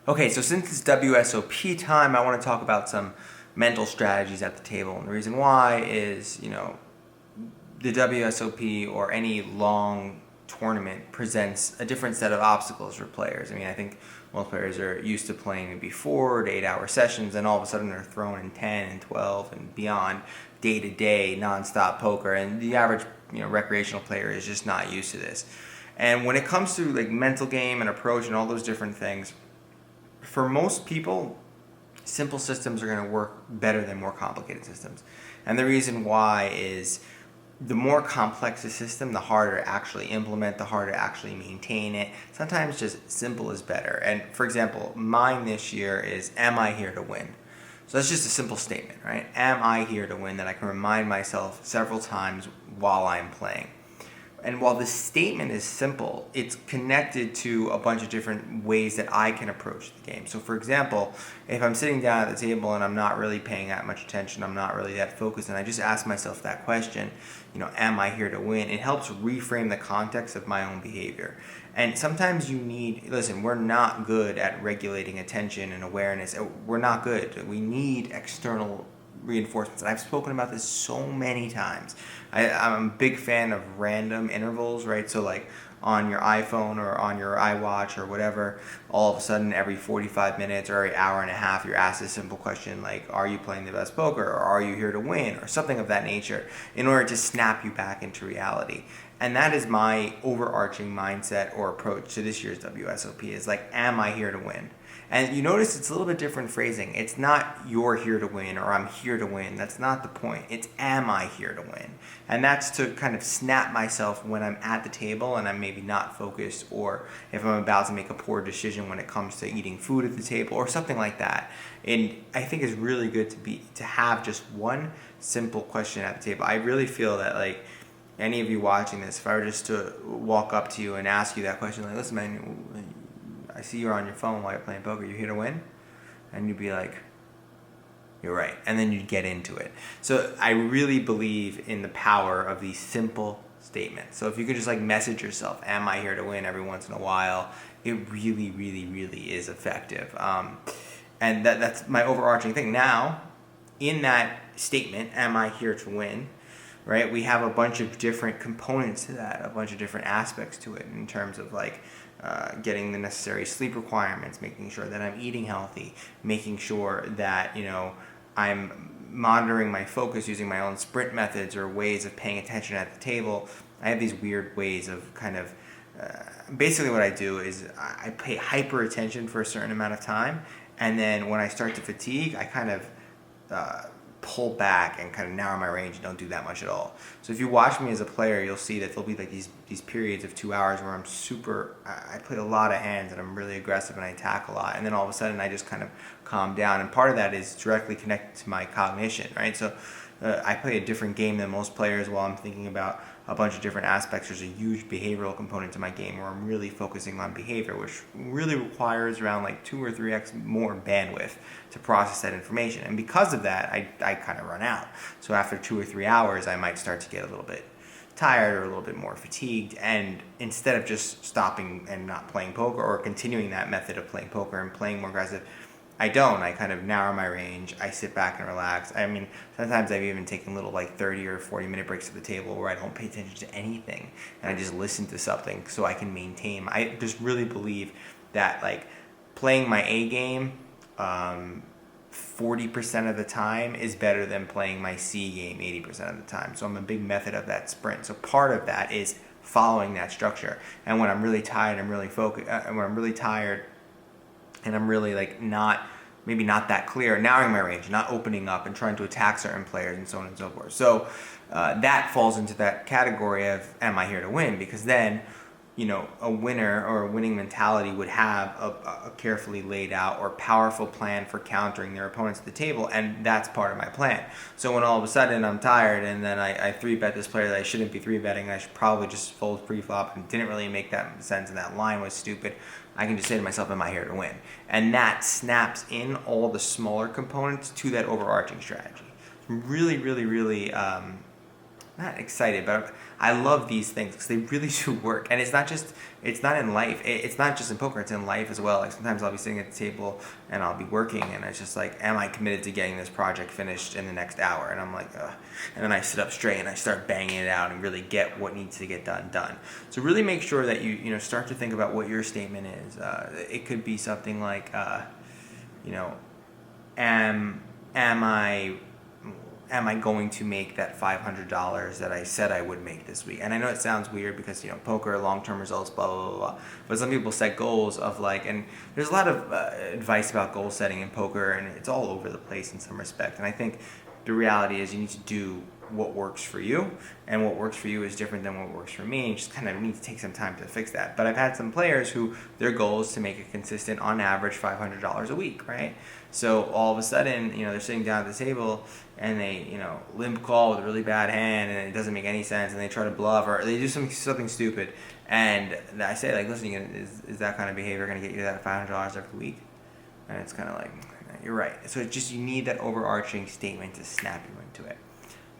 Okay, so since it's WSOP time, I want to talk about some mental strategies at the table. And the reason why is, the WSOP or any long tournament presents a different set of obstacles for players. I think most players are used to playing maybe 4 to 8 hour sessions, and all of a sudden they're thrown in 10 and 12 and beyond day to day nonstop poker. And the average recreational player is just not used to this. And when it comes to like mental game and approach and all those different things, for most people, simple systems are going to work better than more complicated systems. And the reason why is the more complex the system, the harder to actually implement, the harder to actually maintain it. Sometimes just simple is better. And for example, mine this year is, am I here to win? So that's just a simple statement, right? Am I here to win? That I can remind myself several times while I'm playing. And while the statement is simple, it's connected to a bunch of different ways that I can approach the game. So for example, if I'm sitting down at the table and I'm not really paying that much attention, I'm not really that focused, and I just ask myself that question, am I here to win? It helps reframe the context of my own behavior. And sometimes we're not good at regulating attention and awareness. We're not good. We need external reinforcements. And I've spoken about this so many times. I'm a big fan of random intervals, right? So like on your iPhone or on your iWatch or whatever, all of a sudden every 45 minutes or every hour and a half, you're asked a simple question like, are you playing the best poker, or are you here to win, or something of that nature, in order to snap you back into reality. And that is my overarching mindset or approach to this year's WSOP, is like, am I here to win? And you notice it's a little bit different phrasing. It's not you're here to win or I'm here to win. That's not the point. It's am I here to win? And that's to kind of snap myself when I'm at the table and I'm maybe not focused, or if I'm about to make a poor decision when it comes to eating food at the table or something like that. And I think it's really good to have just one simple question at the table. I really feel that like any of you watching this, if I were just to walk up to you and ask you that question, like, listen man, I see you're on your phone while you're playing poker. You here to win? And you'd be like, you're right. And then you'd get into it. So I really believe in the power of these simple statements. So if you could just like message yourself, am I here to win, every once in a while, it really, really, really is effective. And that's my overarching thing. Now, in that statement, am I here to win? Right? We have a bunch of different components to that, a bunch of different aspects to it in terms of like getting the necessary sleep requirements, making sure that I'm eating healthy, making sure that, I'm monitoring my focus using my own sprint methods or ways of paying attention at the table. I have these weird ways of kind of, basically what I do is I pay hyper attention for a certain amount of time, and then when I start to fatigue, I kind of pull back and kind of narrow my range and don't do that much at all. So if you watch me as a player, you'll see that there'll be like these periods of 2 hours where I play a lot of hands and I'm really aggressive and I attack a lot, and then all of a sudden I just kind of calm down, and part of that is directly connected to my cognition, right? So I play a different game than most players while I'm thinking about a bunch of different aspects. There's a huge behavioral component to my game where I'm really focusing on behavior, which really requires around like 2 or 3x more bandwidth to process that information. And because of that, I kind of run out. So after 2 or 3 hours, I might start to get a little bit tired or a little bit more fatigued, and instead of just stopping and not playing poker or continuing that method of playing poker and playing more aggressive, I kind of narrow my range. I sit back and relax. Sometimes I've even taken little like 30 or 40 minute breaks at the table where I don't pay attention to anything and I just listen to something so I can maintain. I just really believe that like playing my A game 40% of the time is better than playing my C game 80% of the time. So I'm a big method of that sprint. So part of that is following that structure. And when I'm really tired, I'm really focused. When I'm really tired, and I'm really like not that clear, narrowing my range, not opening up and trying to attack certain players and so on and so forth. So that falls into that category of am I here to win? Because then, a winner or a winning mentality would have a carefully laid out or powerful plan for countering their opponents at the table, and that's part of my plan. So when all of a sudden I'm tired and then I 3-bet this player that I shouldn't be 3-betting, I should probably just fold pre-flop and didn't really make that sense and that line was stupid, I can just say to myself, am I here to win? And that snaps in all the smaller components to that overarching strategy. Really, really, really not excited, but I love these things because they really do work. And it's not in life. It's not just in poker. It's in life as well. Like sometimes I'll be sitting at the table and I'll be working, and it's just like, am I committed to getting this project finished in the next hour? And I'm like, ugh. And then I sit up straight and I start banging it out and really get what needs to get done. So really make sure that you start to think about what your statement is. It could be something like, am I going to make that $500 that I said I would make this week? And I know it sounds weird because, poker, long-term results, blah, blah, blah, blah. But some people set goals of and there's a lot of advice about goal setting in poker, and it's all over the place in some respect. And I think the reality is you need to do what works for you, and what works for you is different than what works for me. You just kind of need to take some time to fix that. But I've had some players who their goal is to make a consistent, on average, $500 a week, right? So all of a sudden, they're sitting down at the table and they, limp call with a really bad hand and it doesn't make any sense, and they try to bluff or they do something stupid. And I say, listen, is that kind of behavior going to get you that $500 every week? And it's kind of like, you're right. So it's just, you need that overarching statement to snap you into it.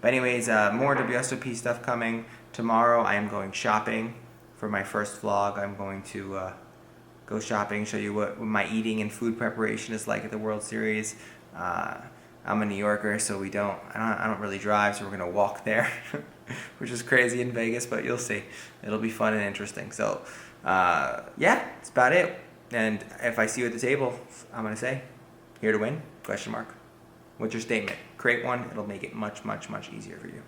But anyways, more WSOP stuff coming. Tomorrow I am going shopping for my first vlog. I'm going to go shopping, show you what my eating and food preparation is like at the World Series. I'm a New Yorker, so I don't really drive, so we're gonna walk there, which is crazy in Vegas, but you'll see. It'll be fun and interesting. So yeah, that's about it. And if I see you at the table, I'm gonna say, here to win? Question mark. What's your statement? Create one. It'll make it much, much, much easier for you.